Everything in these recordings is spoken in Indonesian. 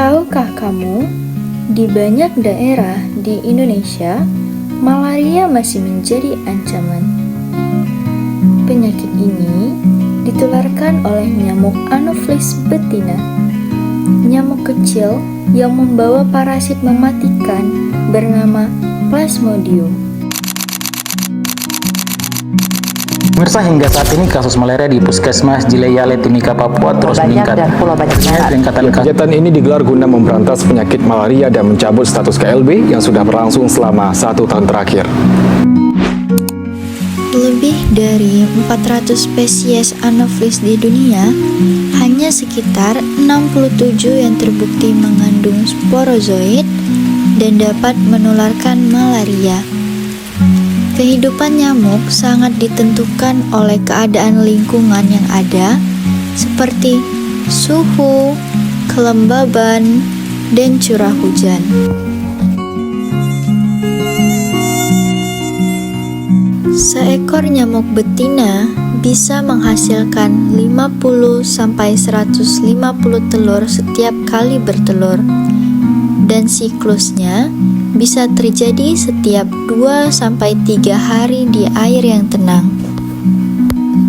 Tahukah kamu, di banyak daerah di Indonesia, malaria masih menjadi ancaman. Penyakit ini ditularkan oleh nyamuk Anopheles betina, nyamuk kecil yang membawa parasit mematikan bernama Plasmodium. Pemirsa, hingga saat ini kasus malaria di Puskesmas Jileyale, Timika, Papua terus meningkat. Kegiatan ini digelar guna memberantas penyakit malaria dan mencabut status KLB yang sudah berlangsung selama 1 tahun terakhir. Lebih dari 400 spesies Anopheles di dunia, hanya sekitar 67 yang terbukti mengandung sporozoid dan dapat menularkan malaria. Kehidupan nyamuk sangat ditentukan oleh keadaan lingkungan yang ada, seperti suhu, kelembaban, dan curah hujan. Seekor nyamuk betina bisa menghasilkan 50-150 telur setiap kali bertelur, dan siklusnya bisa terjadi setiap 2-3 hari di air yang tenang.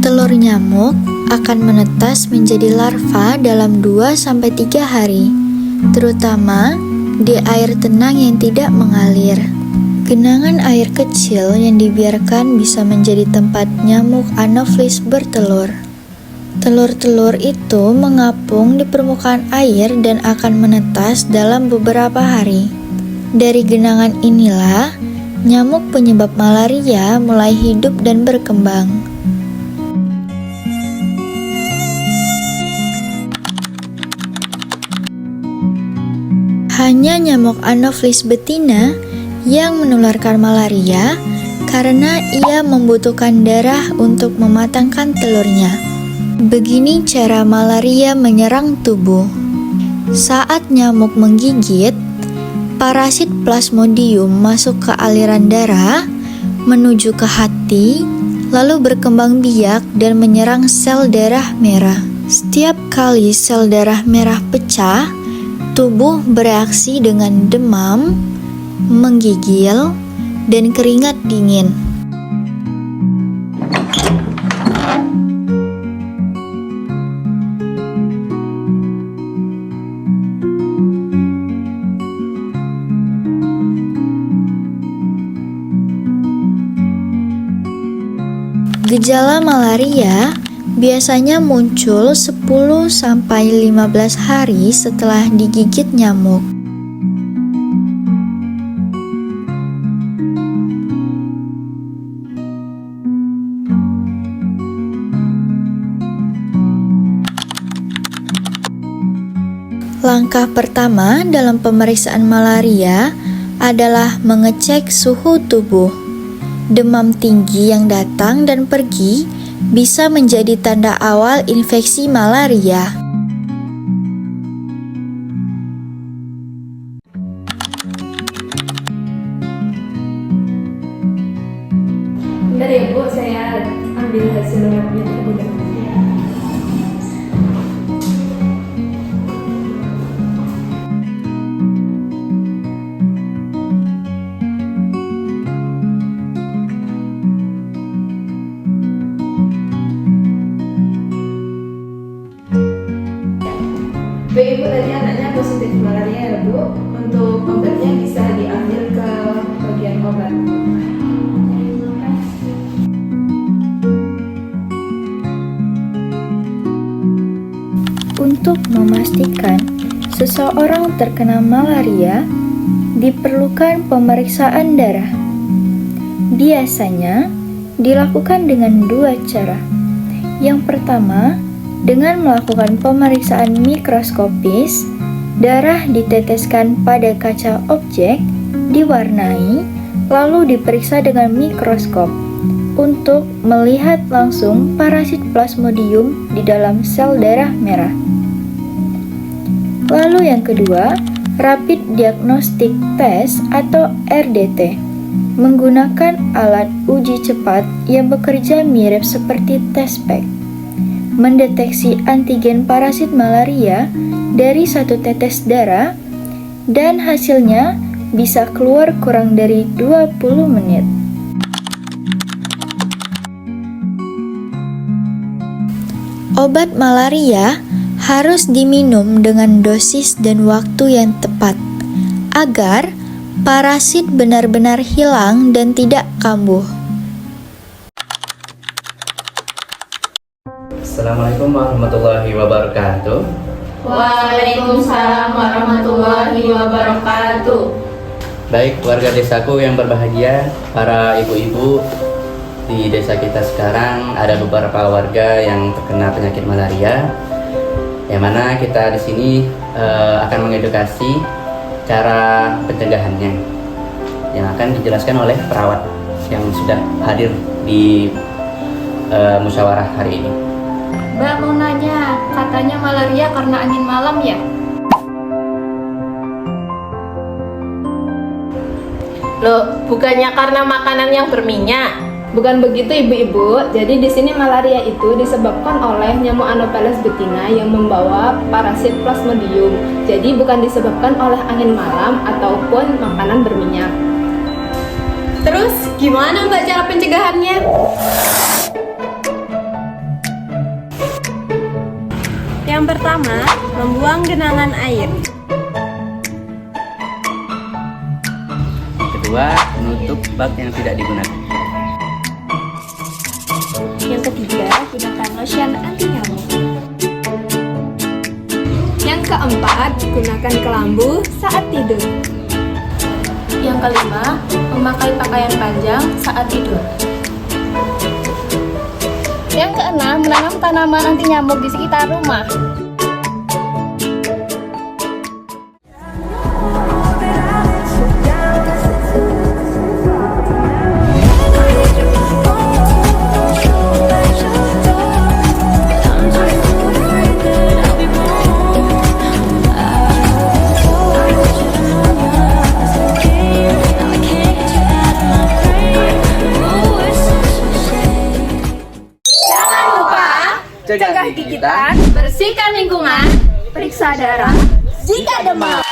Telur nyamuk akan menetas menjadi larva dalam 2-3 hari, terutama di air tenang yang tidak mengalir. Genangan air kecil yang dibiarkan bisa menjadi tempat nyamuk Anopheles bertelur. Telur-telur itu mengapung di permukaan air dan akan menetas dalam beberapa hari. Dari genangan inilah, nyamuk penyebab malaria mulai hidup dan berkembang. Hanya nyamuk Anopheles betina yang menularkan malaria karena ia membutuhkan darah untuk mematangkan telurnya. Begini cara malaria menyerang tubuh. Saat nyamuk menggigit, parasit Plasmodium masuk ke aliran darah, menuju ke hati, lalu berkembang biak dan menyerang sel darah merah. Setiap kali sel darah merah pecah, tubuh bereaksi dengan demam, menggigil, dan keringat dingin. Gejala malaria biasanya muncul 10-15 hari setelah digigit nyamuk. Langkah pertama dalam pemeriksaan malaria adalah mengecek suhu tubuh. Demam tinggi yang datang dan pergi bisa menjadi tanda awal infeksi malaria. Bentar ya Bu, saya ambil hasil labnya terlebih dahulu. Baik Ibu, tadi anaknya positif malaria ya Bu. Untuk obatnya bisa diambil ke bagian obat. Untuk memastikan seseorang terkena malaria, diperlukan pemeriksaan darah. Biasanya dilakukan dengan 2 cara. Yang pertama, dengan melakukan pemeriksaan mikroskopis, darah diteteskan pada kaca objek, diwarnai, lalu diperiksa dengan mikroskop untuk melihat langsung parasit Plasmodium di dalam sel darah merah. Lalu yang kedua, Rapid Diagnostic Test atau RDT, menggunakan alat uji cepat yang bekerja mirip seperti test pack. mendeteksi antigen parasit malaria dari satu tetes darah dan hasilnya bisa keluar kurang dari 20 menit. Obat malaria harus diminum dengan dosis dan waktu yang tepat agar parasit benar-benar hilang dan tidak kambuh. Assalamualaikum warahmatullahi wabarakatuh. Waalaikumsalam warahmatullahi wabarakatuh. Baik warga desaku yang berbahagia, para ibu-ibu di desa kita sekarang ada beberapa warga yang terkena penyakit malaria, yang mana kita di sini akan mengedukasi cara pencegahannya, yang akan dijelaskan oleh perawat yang sudah hadir di musyawarah hari ini. Mbak mau nanya, katanya malaria karena angin malam ya? Loh, bukannya karena makanan yang berminyak? Bukan begitu ibu-ibu, jadi di sini malaria itu disebabkan oleh nyamuk Anopheles betina yang membawa parasit Plasmodium. Jadi bukan disebabkan oleh angin malam ataupun makanan berminyak. Terus gimana Mbak cara pencegahannya? Yang pertama, membuang genangan air. Kedua, menutup bak yang tidak digunakan. Yang ketiga, gunakan lotion anti nyamuk. Yang keempat, gunakan kelambu saat tidur. Yang kelima, memakai pakaian panjang saat tidur. Yang keenam, menanam tanaman anti nyamuk di sekitar rumah. Cegah gigitan, bersihkan lingkungan, periksa darah jika demam.